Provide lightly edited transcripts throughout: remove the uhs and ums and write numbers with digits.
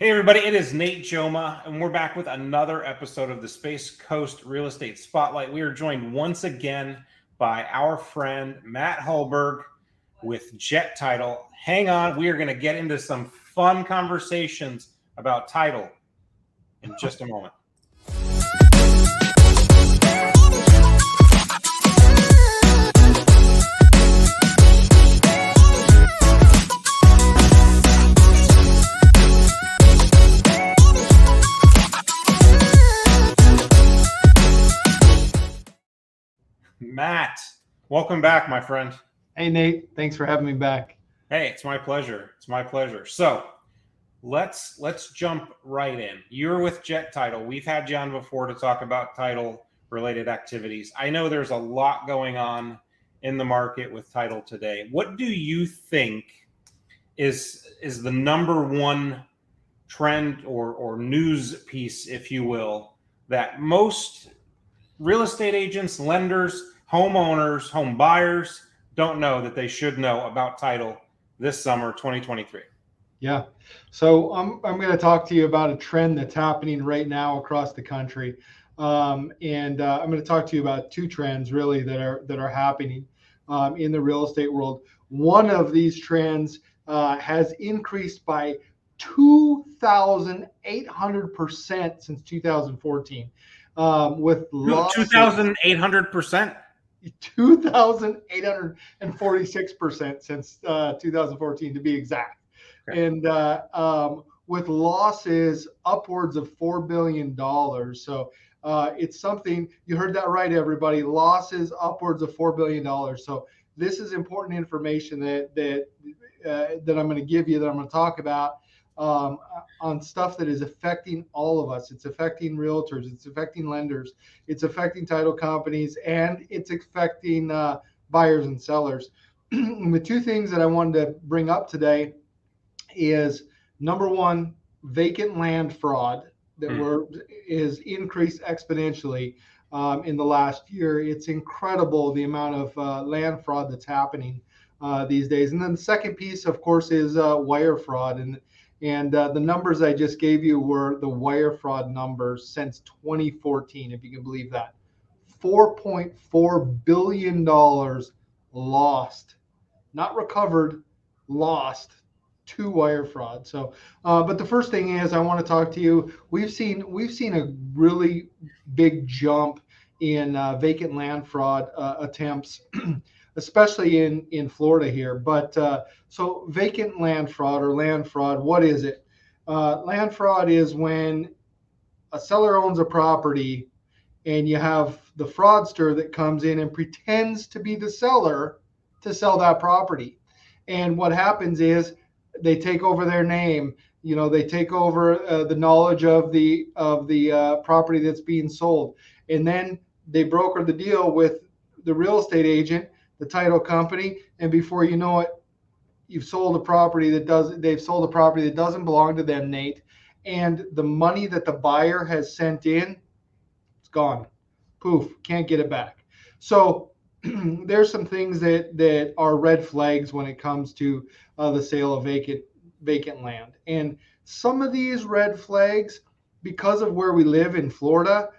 Hey everybody, it is Nate Jomaa, and we're back with another episode of the Space Coast Real Estate Spotlight. We are joined once again by our friend Matt Hulberg with Jett TItle. Hang on, we are going to get into some fun conversations about title in just a moment. Matt, welcome back, my friend. Hey, Nate. Thanks for having me back. Hey, it's my pleasure. It's my pleasure. So let's jump right in. You're with Jett TItle. We've had you on before to talk about title related activities. I know there's a lot going on in the market with title today. What do you think is the number one trend or news piece, if you will, that most real estate agents, lenders, homeowners, home buyers don't know that they should know about title this summer 2023? Yeah. So I'm going to talk to you about a trend that's happening right now across the country. And I'm going to talk to you about two trends really that are happening in the real estate world. One of these trends has increased by 2,800% since 2014. With losses, 2,800%. 2,846% since 2014 to be exact. Okay. And with losses upwards of $4 billion. So it's something, you heard that right, everybody, losses upwards of $4 billion. So this is important information that I'm going to give you, that I'm going to talk about on stuff that is affecting all of us. It's affecting realtors, it's affecting lenders, it's affecting title companies, and it's affecting buyers and sellers. The two things that I wanted to bring up today is, number one, vacant land fraud that is increased exponentially in the last year. It's incredible the amount of land fraud that's happening these days. And then the second piece, of course, is wire fraud. And the numbers I just gave you were the wire fraud numbers since 2014, if you can believe that. $4.4 billion lost, not recovered, lost to wire fraud. So, but the first thing is, I want to talk to you. We've seen a really big jump in vacant land fraud attempts, especially in Florida here. But so vacant land fraud or land fraud, what is it? Land fraud is when a seller owns a property and you have the fraudster that comes in and pretends to be the seller to sell that property. And what happens is they take over their name. You know, they take over the knowledge of the property that's being sold, and then they broker the deal with the real estate agent, the title company, and before you know it, they've sold a property that doesn't belong to them, Nate. And the money that the buyer has sent in, it's gone. Poof, can't get it back. So there's some things that are red flags when it comes to the sale of vacant land. And some of these red flags, because of where we live in Florida,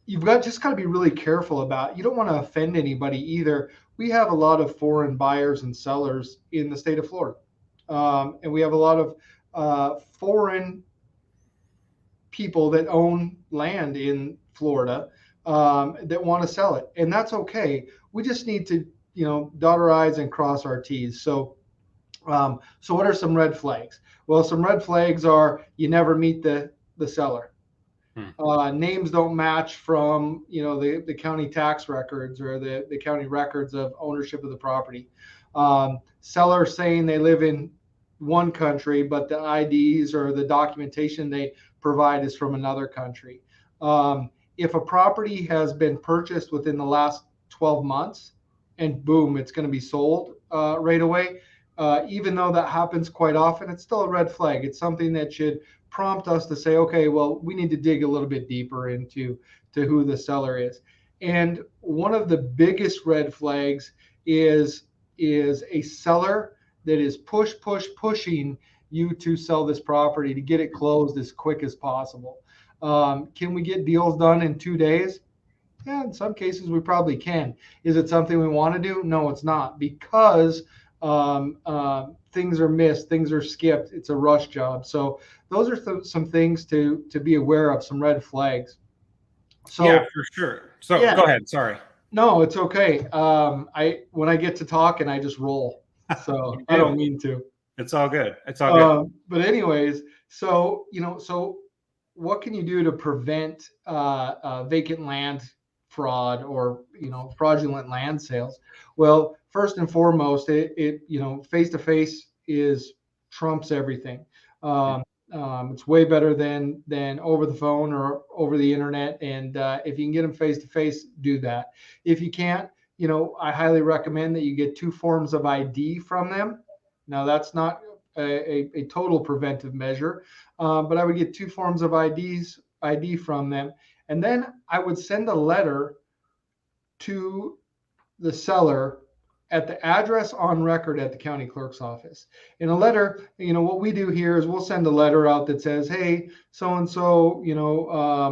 you've got to be really careful about. You don't want to offend anybody either. We have a lot of foreign buyers and sellers in the state of Florida, and we have a lot of foreign people that own land in Florida that want to sell it, and that's okay. We just need to, dot our I's and cross our T's. So what are some red flags? Well, some red flags are, you never meet the seller. Names don't match from the county tax records or the county records of ownership of the property. Sellers saying they live in one country, but the IDs or the documentation they provide is from another country. If a property has been purchased within the last 12 months and boom, it's going to be sold right away, even though that happens quite often, it's still a red flag. It's something that should prompt us to say, okay, well, we need to dig a little bit deeper into who the seller is. And one of the biggest red flags is a seller that is pushing you to sell this property, to get it closed as quick as possible. Can we get deals done in 2 days? Yeah, in some cases we probably can. Is it something we want to do? No, it's not, because things are missed, things are skipped. It's a rush job. So those are some things to be aware of, some red flags. So Yeah, for sure. So yeah, go ahead. Sorry. no, it's okay. When I get to talking, I just roll. So You I do. don't mean to. It's all good. It's all good. But anyways, so so what can you do to prevent vacant land fraud, or fraudulent land sales? Well, first and foremost, it face to face is trumps everything. It's way better than over the phone or over the internet. And if you can get them face to face, do that. If you can't, I highly recommend that you get 2 forms of ID from them. Now, that's not a total preventive measure, but I would get 2 forms of ID from them, and then I would send a letter to the seller at the address on record at the county clerk's office. In a letter, what we do here is we'll send a letter out that says, hey, so and so,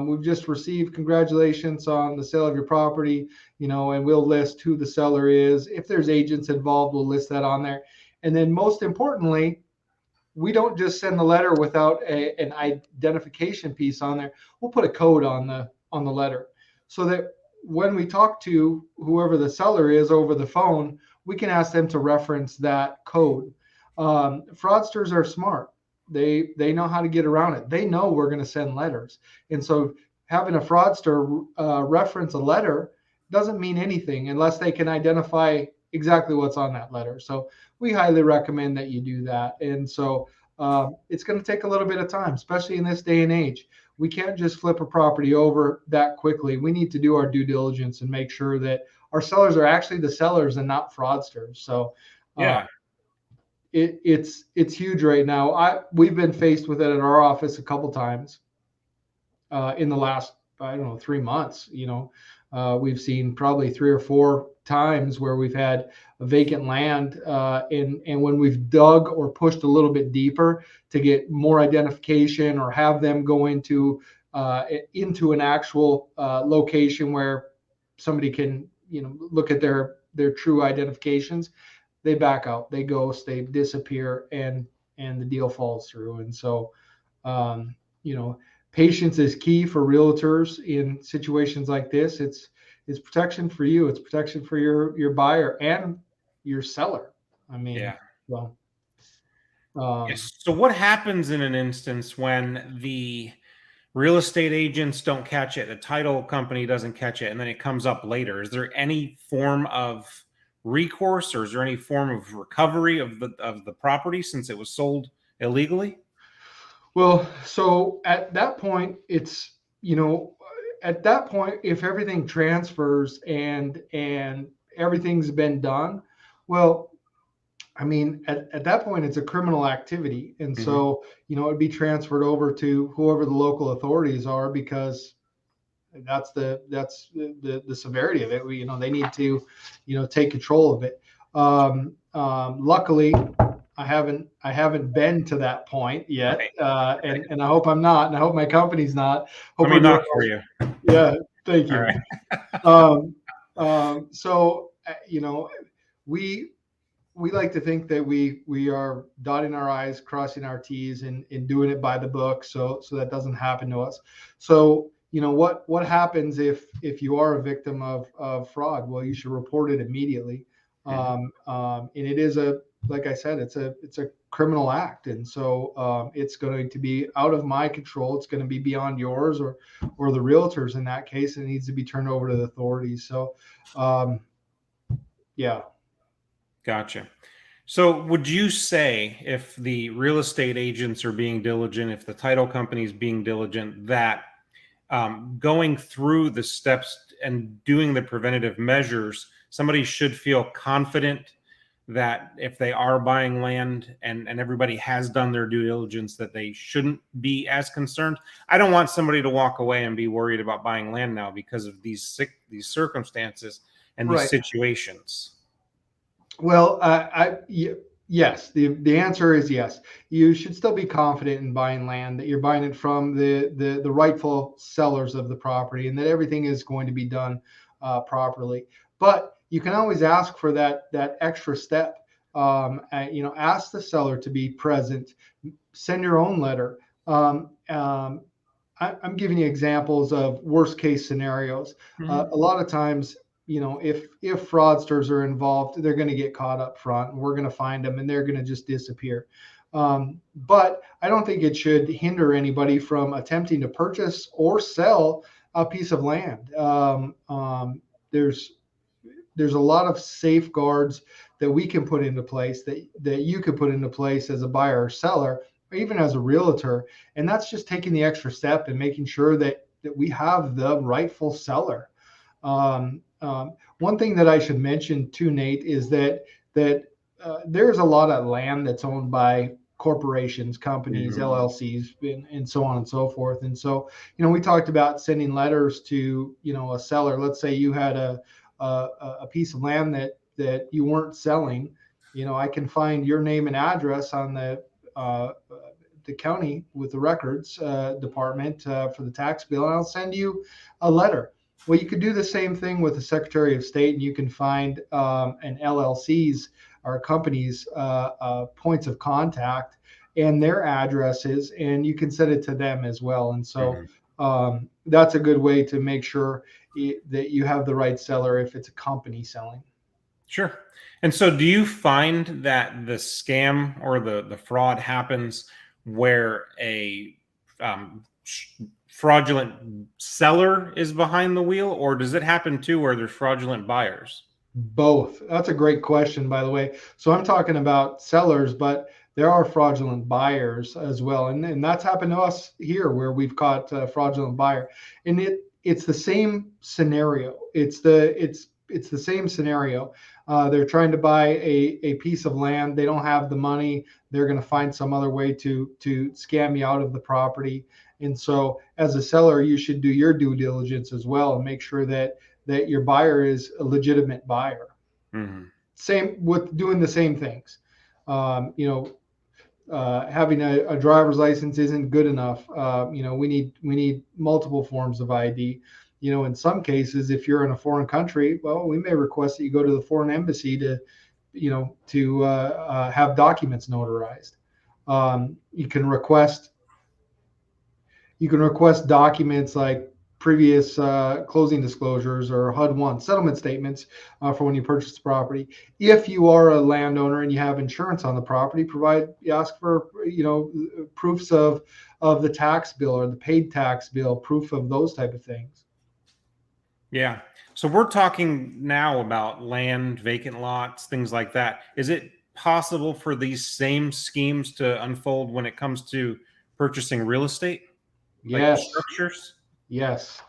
we've just received congratulations on the sale of your property, and we'll list who the seller is. If there's agents involved, we'll list that on there. And then most importantly, we don't just send the letter without an identification piece on there. We'll put a code on the letter, so that when we talk to whoever the seller is over the phone, we can ask them to reference that code. Fraudsters are smart. They know how to get around it. They know we're going to send letters. And so having a fraudster reference a letter doesn't mean anything unless they can identify exactly what's on that letter. So we highly recommend that you do that. And so it's going to take a little bit of time, especially in this day and age. We can't just flip a property over that quickly. We need to do our due diligence and make sure that our sellers are actually the sellers and not fraudsters. So Yeah. It's huge right now. We've been faced with it at our office a couple times in the last, I don't know, 3 months. We've seen probably 3 or 4 times where we've had vacant land, and when we've dug or pushed a little bit deeper to get more identification, or have them go into an actual location where somebody can look at their true identifications, they back out, they ghost, they disappear, and the deal falls through. And so patience is key for realtors in situations like this. It's protection for you. It's protection for your buyer and your seller. I mean, Yeah. well, Yes. So what happens in an instance when the real estate agents don't catch it, the title company doesn't catch it, and then it comes up later? Is there any form of recourse, or is there any form of recovery of the property since it was sold illegally? well, so at that point, it's at that point, if everything transfers and everything's been done, well, I mean, at that point, it's a criminal activity. And so, it'd be transferred over to whoever the local authorities are, because that's the severity of it. They need to, take control of it. Luckily, I haven't been to that point yet. Right. And I hope I'm not, and I hope my company's not. Hope Let me we're doing knock for you. Yeah, thank All you. right. So, we like to think that we are dotting our I's, crossing our T's, and doing it by the book, so that doesn't happen to us. So, what happens if you are a victim of fraud? Well, you should report it immediately. And it is like I said, it's a criminal act, and so it's going to be out of my control. It's going to be beyond yours or the realtors in that case, and it needs to be turned over to the authorities. So, yeah. Gotcha. So would you say, if the real estate agents are being diligent, if the title company is being diligent, that going through the steps and doing the preventative measures, somebody should feel confident that if they are buying land and everybody has done their due diligence, that they shouldn't be as concerned? I don't want somebody to walk away and be worried about buying land now because of these circumstances and these Right. situations. Well, Yes, the answer is yes. You should still be confident in buying land, that you're buying it from the rightful sellers of the property, and that everything is going to be done properly. But you can always ask for that extra step. Ask the seller to be present. Send your own letter. I'm giving you examples of worst case scenarios. A lot of times, if fraudsters are involved, they're going to get caught up front, and we're going to find them, and they're going to just disappear. But I don't think it should hinder anybody from attempting to purchase or sell a piece of land. There's a lot of safeguards that we can put into place, that you could put into place as a buyer or seller, or even as a realtor. And that's just taking the extra step and making sure that we have the rightful seller. One thing that I should mention too, Nate, is that there's a lot of land that's owned by corporations, companies, LLCs, and so on and so forth. And so, we talked about sending letters to, a seller. Let's say you had a piece of land that you weren't selling. I can find your name and address on the county with the records department for the tax bill, and I'll send you a letter. Well, you could do the same thing with the Secretary of State, and you can find an LLC's or company's points of contact and their addresses, and you can send it to them as well. And so that's a good way to make sure that you have the right seller if it's a company selling. Sure. And so do you find that the scam or the fraud happens where a fraudulent seller is behind the wheel, or does it happen too where there's fraudulent buyers? Both. That's a great question, by the way. So I'm talking about sellers, but there are fraudulent buyers as well. And that's happened to us here, where we've caught a fraudulent buyer. And it's the same scenario. It's the same scenario. They're trying to buy a piece of land. They don't have the money. They're going to find some other way to scam you out of the property. And so as a seller, you should do your due diligence as well and make sure that your buyer is a legitimate buyer. Same with doing the same things. Having a driver's license isn't good enough. We need multiple forms of ID. In some cases, if you're in a foreign country, well, we may request that you go to the foreign embassy to have documents notarized. You can request documents like previous closing disclosures or HUD-1 settlement statements for when you purchase the property. If you are a landowner and you have insurance on the property, ask for proofs of the tax bill or the paid tax bill, proof of those type of things. Yeah. So we're talking now about land, vacant lots, things like that. Is it possible for these same schemes to unfold when it comes to purchasing real estate? Yes. Like structures? Yes.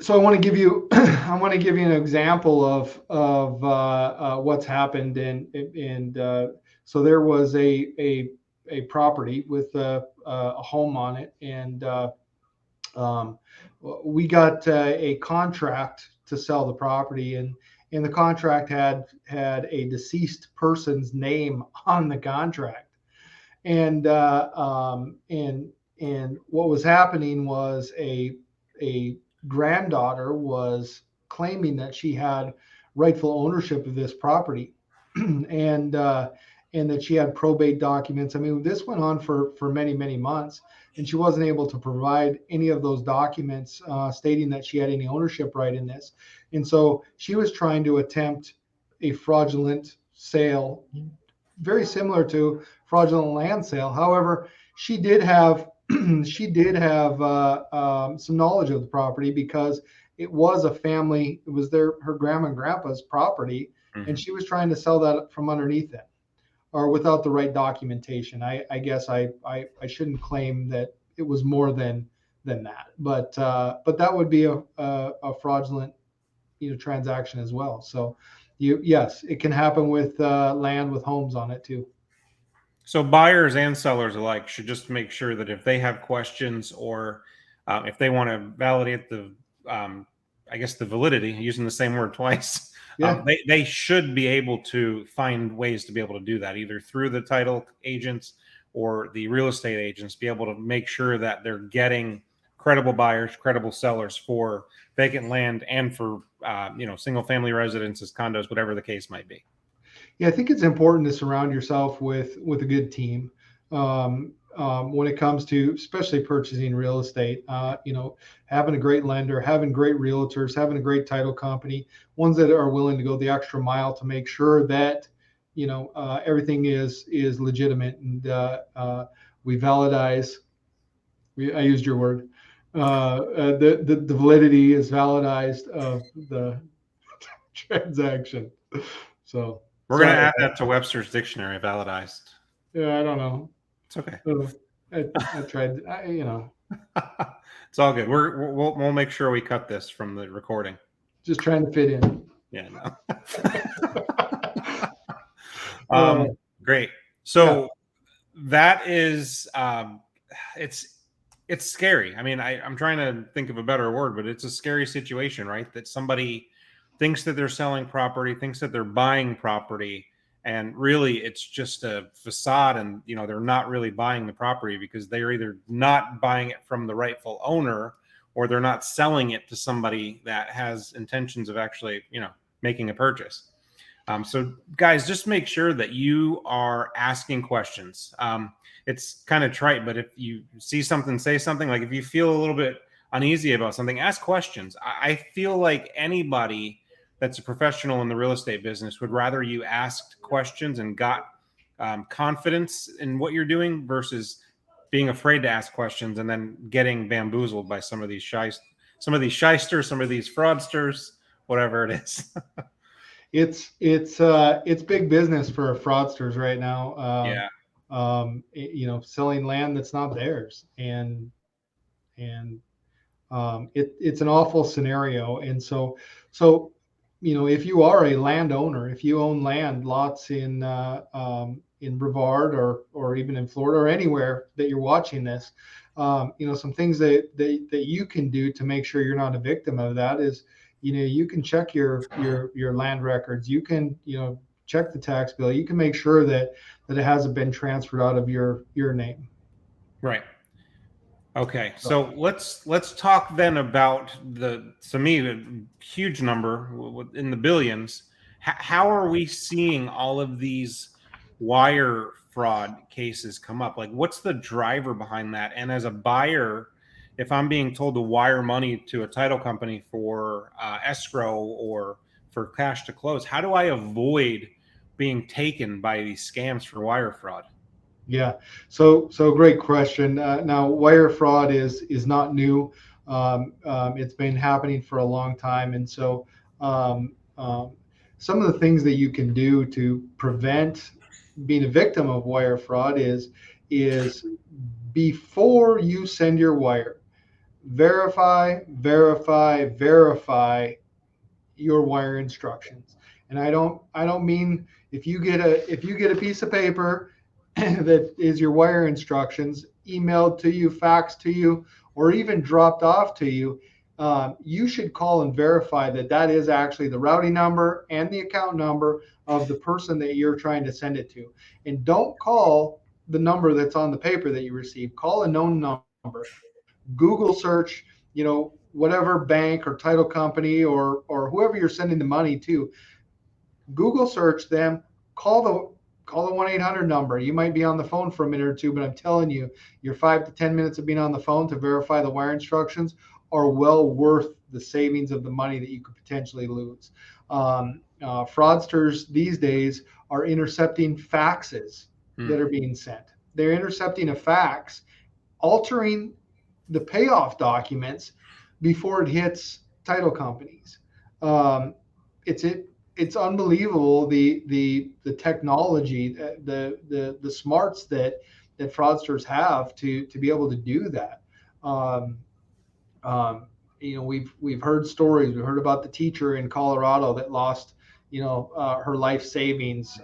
So I want to give you an example of what's happened, and so there was a property with a home on it, and we got a contract to sell the property, and the contract had a deceased person's name on the contract, and what was happening was a granddaughter was claiming that she had rightful ownership of this property, and that she had probate documents. I mean, this went on for many months, and she wasn't able to provide any of those documents stating that she had any ownership right in this. And so she was trying to attempt a fraudulent sale, very similar to fraudulent land sale. However, she did have some knowledge of the property, because it was her grandma and grandpa's property, and she was trying to sell that from underneath it, or without the right documentation. I guess I shouldn't claim that it was more than that, but that would be a fraudulent transaction as well. So yes, it can happen with land with homes on it too. So buyers and sellers alike should just make sure that if they have questions, or if they want to validate the validity, using the same word twice, Yeah. They should be able to find ways to be able to do that, either through the title agents or the real estate agents, be able to make sure that they're getting credible buyers, credible sellers for vacant land and for single family residences, condos, whatever the case might be. Yeah, I think it's important to surround yourself with a good team when it comes to especially purchasing real estate. Having a great lender, having great realtors, having a great title company, ones that are willing to go the extra mile to make sure that everything is legitimate, and we validize. I used your word. The validity is validized of the transaction. So We're going to sorry. add that to Webster's dictionary, validized. Yeah, I don't know. It's okay. I tried. It's all good. We'll make sure we cut this from the recording. Just trying to fit in. Yeah, no. Great. So that is, it's scary. I mean, I'm trying to think of a better word, but it's a scary situation, right? That somebody thinks that they're selling property, thinks that they're buying property, and really it's just a facade, and they're not really buying the property because they're either not buying it from the rightful owner, or they're not selling it to somebody that has intentions of actually making a purchase. So guys, just make sure that you are asking questions. It's kind of trite, but if you see something, say something. Like if you feel a little bit uneasy about something, ask questions. I feel like anybody that's a professional in the real estate business would rather you asked questions and got confidence in what you're doing versus being afraid to ask questions and then getting bamboozled by some of these shysters, some of these fraudsters, whatever it is. It's big business for fraudsters right now. Yeah. Selling land that's not theirs, and it's an awful scenario. And so if you are a landowner, if you own land lots in Brevard or even in Florida or anywhere that you're watching this, some things that you can do to make sure you're not a victim of that is, you can check your land records. You can, check the tax bill. You can make sure that it hasn't been transferred out of your name. Right. Okay. So let's talk then about to me, the huge number in the billions. How are we seeing all of these wire fraud cases come up? Like, what's the driver behind that? And as a buyer, if I'm being told to wire money to a title company for escrow or for cash to close, how do I avoid being taken by these scams for wire fraud? Yeah, so great question. Now, wire fraud is not new. It's been happening for a long time, and so some of the things that you can do to prevent being a victim of wire fraud is before you send your wire, verify your wire instructions. And I don't mean if you get a piece of paper that is your wire instructions emailed to you, faxed to you, or even dropped off to you, you should call and verify that is actually the routing number and the account number of the person that you're trying to send it to. And don't call the number that's on the paper that you receive. Call a known number. Google search, whatever bank or title company or whoever you're sending the money to. Google search them. Call the 1-800 number. You might be on the phone for a minute or two, but I'm telling you, your 5 to 10 minutes of being on the phone to verify the wire instructions are well worth the savings of the money that you could potentially lose. Fraudsters these days are intercepting faxes that are being sent. They're intercepting a fax, altering the payoff documents before it hits title companies. It's unbelievable the technology, the smarts that fraudsters have to be able to do that. We've heard stories. We heard about the teacher in Colorado that lost her life savings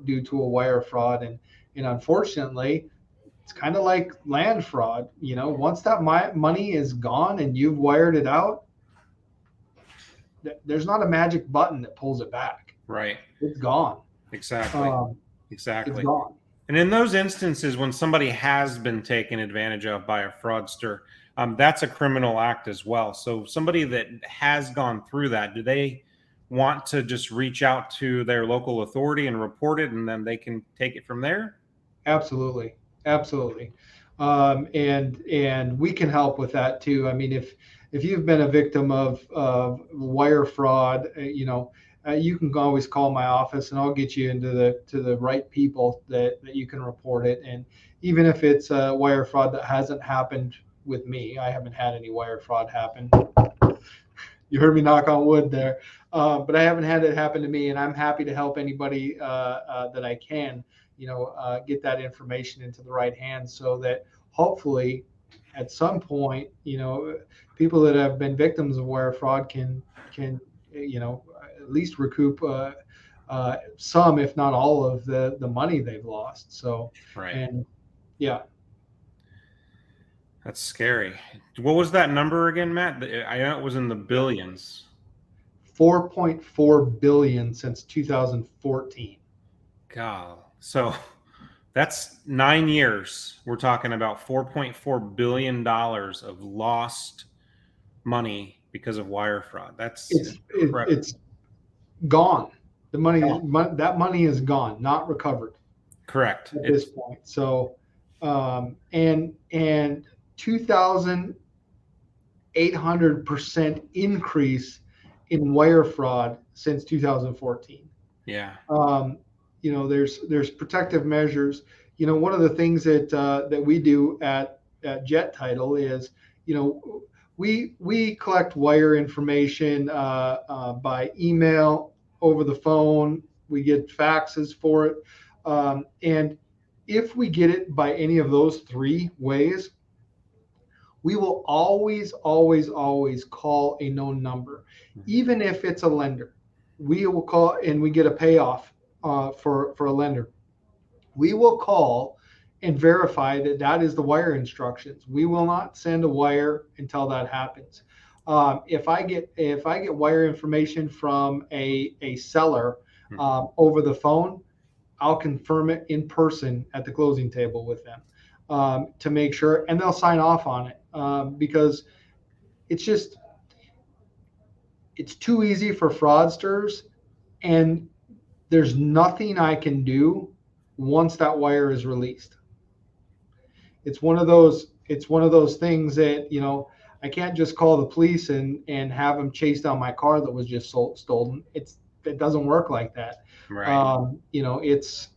due to a wire fraud, and unfortunately, it's kind of like land fraud. Once that money is gone and you've wired it out, there's not a magic button that pulls it back. Right. It's gone. Exactly. It's Exactly. gone. And in those instances, when somebody has been taken advantage of by a fraudster, that's a criminal act as well. So somebody that has gone through that, do they want to just reach out to their local authority and report it, and then they can take it from there? Absolutely, absolutely, and we can help with that too. I mean, if you've been a victim of wire fraud, you can always call my office, and I'll get you into the right people that you can report it. And even if it's a wire fraud that hasn't happened with me, I haven't had any wire fraud happen. You heard me knock on wood there, but I haven't had it happen to me, and I'm happy to help anybody that I can. Get that information into the right hands so that hopefully at some point, people that have been victims of wire fraud can at least recoup some, if not all, of the money they've lost. So, Right. and yeah. That's scary. What was that number again, Matt? I know it was in the billions. 4.4 billion since 2014. God. So that's 9 years. We're talking about $4.4 billion of lost money because of wire fraud. That's incredible. It's gone. The money, that money is gone, not recovered. Correct. At this point. So, and 2,800% increase in wire fraud since 2014. Yeah. There's protective measures. One of the things that we do at Jett TItle is, we collect wire information by email, over the phone. We get faxes for it, and if we get it by any of those three ways, we will always, always, always call a known number, even if it's a lender. We will call and we get a payoff for a lender. We will call and verify that is the wire instructions. We will not send a wire until that happens. If I get wire information from a seller over the phone, I'll confirm it in person at the closing table with them to make sure, and they'll sign off on it because it's too easy for fraudsters, and there's nothing I can do once that wire is released. It's one of those things that, I can't just call the police and have them chase down my car that was just stolen. It doesn't work like that. Right. It's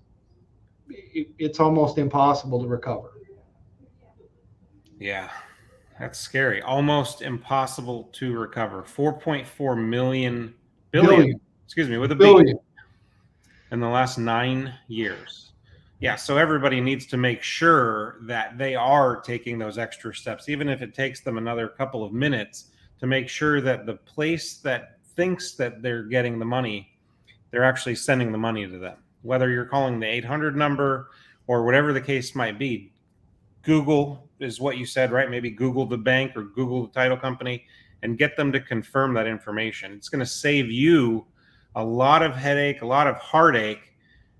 almost impossible to recover. Yeah. That's scary. Almost impossible to recover. 4.4 billion. Excuse me, with a B, in the last 9 years. Yeah, so everybody needs to make sure that they are taking those extra steps, even if it takes them another couple of minutes, to make sure that the place that thinks that they're getting the money, they're actually sending the money to them. Whether you're calling the 800 number or whatever the case might be, Google is what you said, right? Maybe Google the bank or Google the title company and get them to confirm that information. It's going to save you a lot of headache, a lot of heartache,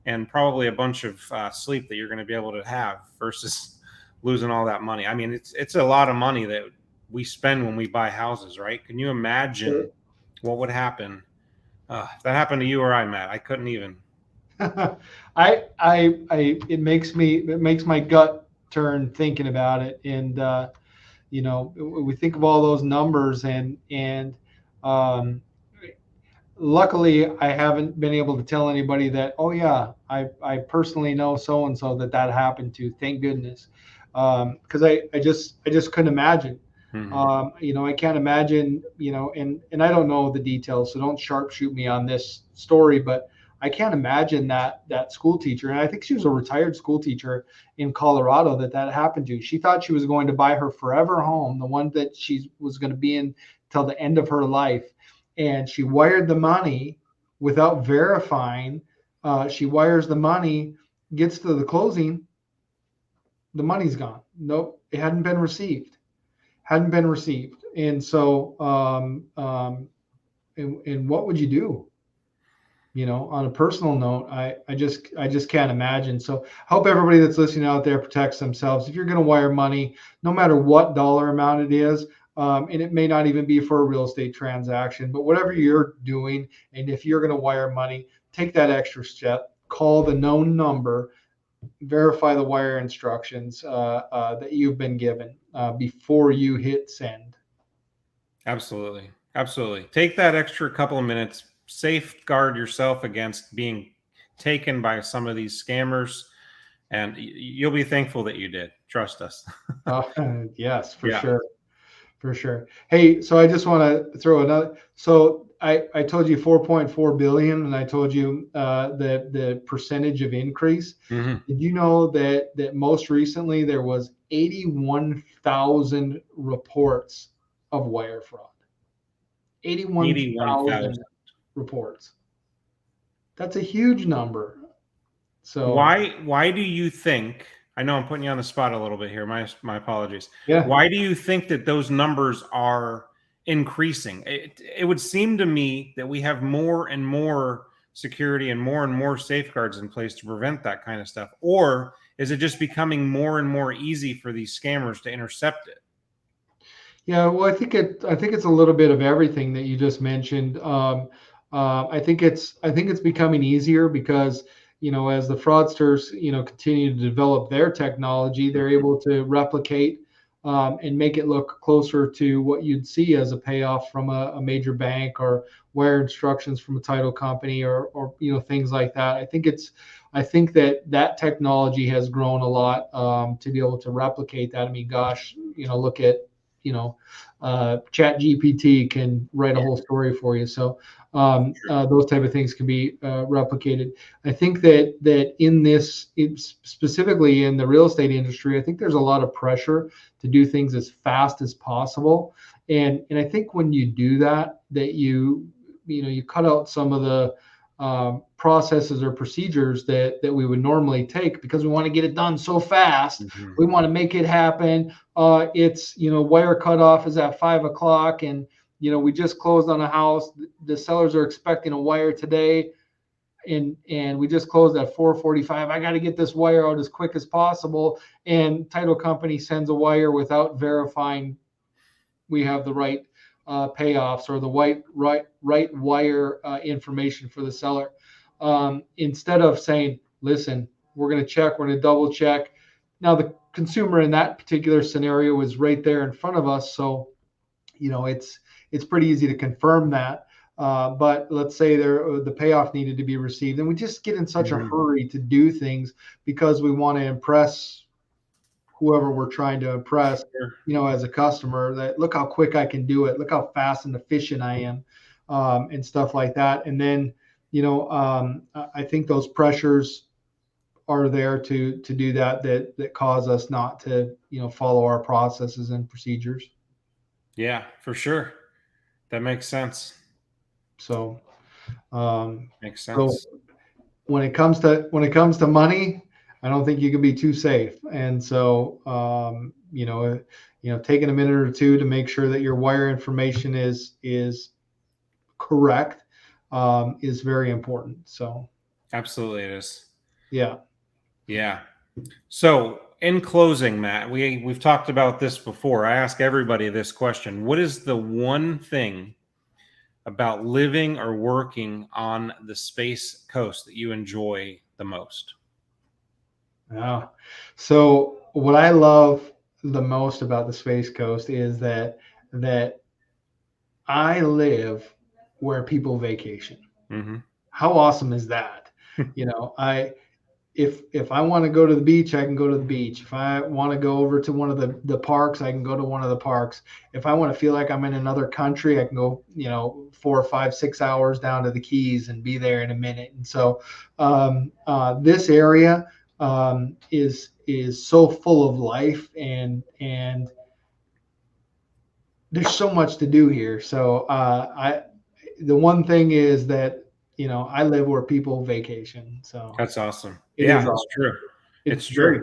and probably a bunch of sleep that you're going to be able to have versus losing all that money. I mean, it's a lot of money that we spend when we buy houses, right? Can you imagine what would happen if that happened to you or I, Matt? I couldn't even. It makes my gut turn thinking about it, and we think of all those numbers, and luckily I haven't been able to tell anybody that, oh yeah, I personally know so and so that happened to. Thank goodness, because I just couldn't imagine. Mm-hmm. I can't imagine, and I don't know the details, so don't sharpshoot me on this story, but I can't imagine that school teacher, and I think she was a retired school teacher in Colorado that happened to. She thought she was going to buy her forever home, the one that she was going to be in till the end of her life, and she wired the money without verifying. She wires the money, gets to the closing, the money's gone. Nope, it hadn't been received. And so and what would you do? On a personal note, I just can't imagine. So I hope everybody that's listening out there protects themselves. If you're going to wire money, no matter what dollar amount it is, and it may not even be for a real estate transaction, but whatever you're doing, and if you're going to wire money, take that extra step, call the known number, verify the wire instructions that you've been given before you hit send. Absolutely. Absolutely. Take that extra couple of minutes, safeguard yourself against being taken by some of these scammers, and you'll be thankful that you did. Trust us. Yes, for Yeah. sure. For sure. Hey, so I just want to throw another. So I told you 4.4 billion, and I told you the percentage of increase. Mhm. Did you know that most recently there was 81,000 reports of wire fraud? 81,000. 81,000 reports. That's a huge number. So Why do you think, I know I'm putting you on the spot a little bit here. My apologies. yeah, Why do you think that those numbers are increasing? It would seem to me that we have more and more security and more safeguards in place to prevent that kind of stuff. Or is it just becoming more and more easy for these scammers to intercept it? yeah. Well, I think it's a little bit of everything that you just mentioned. I think it's becoming easier because as the fraudsters continue to develop their technology, they're able to replicate and make it look closer to what you'd see as a payoff from a major bank or wire instructions from a title company or things like that. I think that technology has grown a lot to be able to replicate that. I mean, gosh, look at Chat GPT can write a whole story for you. So those type of things can be replicated. I think that in this, specifically in the real estate industry, I think there's a lot of pressure to do things as fast as possible. And I think when you do that, that you cut out some of the processes or procedures that we would normally take because we want to get it done so fast. Mhm. We want to make it happen. It's wire cutoff is at 5 o'clock, and we just closed on a house. The sellers are expecting a wire today, and we just closed at 4:45. I got to get this wire out as quick as possible, and title company sends a wire without verifying we have the right payoffs or the right wire information for the seller. Instead of saying, listen, we're going to check, we're going to double check. Now the consumer in that particular scenario is right there in front of us, so it's pretty easy to confirm that. But let's say the payoff needed to be received, and we just get in such a Mhm. hurry to do things because we want to impress whoever we're trying to impress, Sure. as a customer, that look how quick I can do it, look how fast and efficient I am, and stuff like that. And then, I think those pressures are there to do that cause us not to, follow our processes and procedures. Yeah, for sure. That makes sense. So, um, Makes so sense. when it comes to money, I don't think you can be too safe. And so, taking a minute or two to make sure that your wire information is correct is very important. So, Absolutely it is. yeah. Yeah. So, in closing, Matt, we've talked about this before. I ask everybody this question. What is the one thing about living or working on the Space Coast that you enjoy the most? Yeah. So what I love the most about the Space Coast is that I live where people vacation. Mhm. How awesome is that? I if I want to go to the beach, I can go to the beach. If I want to go over to one of the parks, I can go to one of the parks. If I want to feel like I'm in another country, I can go, 4, 5, 6 hours down to the Keys and be there in a minute. And so this area is so full of life, and there's so much to do here. So I the one thing is that I live where people vacation. So That's awesome. it is Yeah, it's awesome. true. It's It's true. very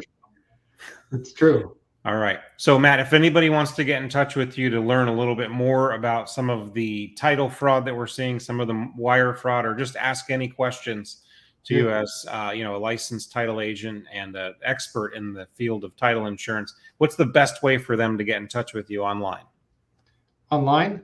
it's true. All right. So, Matt, if anybody wants to get in touch with you to learn a little bit more about some of the title fraud that we're seeing, some of the wire fraud, or just ask any questions to you as a licensed title agent and an expert in the field of title insurance, what's the best way for them to get in touch with you online? Online.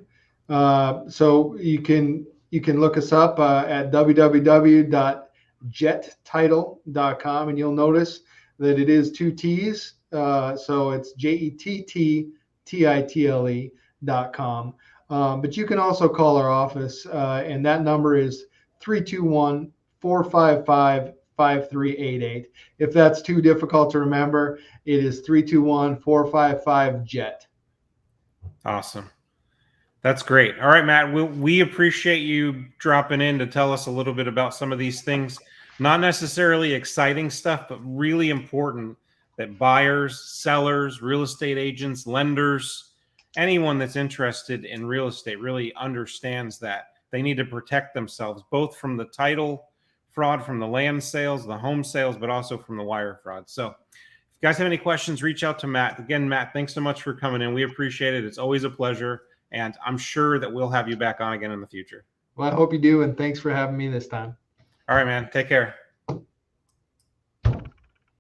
So you can look us up at www.jetttitle.com, and you'll notice that it is two T's. So it's JETTTITLE.com. But you can also call our office, and that number is 321-455-5388. If that's too difficult to remember, it is 321-455-JET. Awesome. That's great. All right, Matt, we appreciate you dropping in to tell us a little bit about some of these things. Not necessarily exciting stuff, but really important that buyers, sellers, real estate agents, lenders, anyone that's interested in real estate really understands that they need to protect themselves, both from the title fraud, from the land sales, the home sales, but also from the wire fraud. So if you guys have any questions, reach out to Matt. Again, Matt, thanks so much for coming in. We appreciate it. It's always a pleasure. And I'm sure that we'll have you back on again in the future. Well, I hope you do. And thanks for having me this time. All right, man. Take care.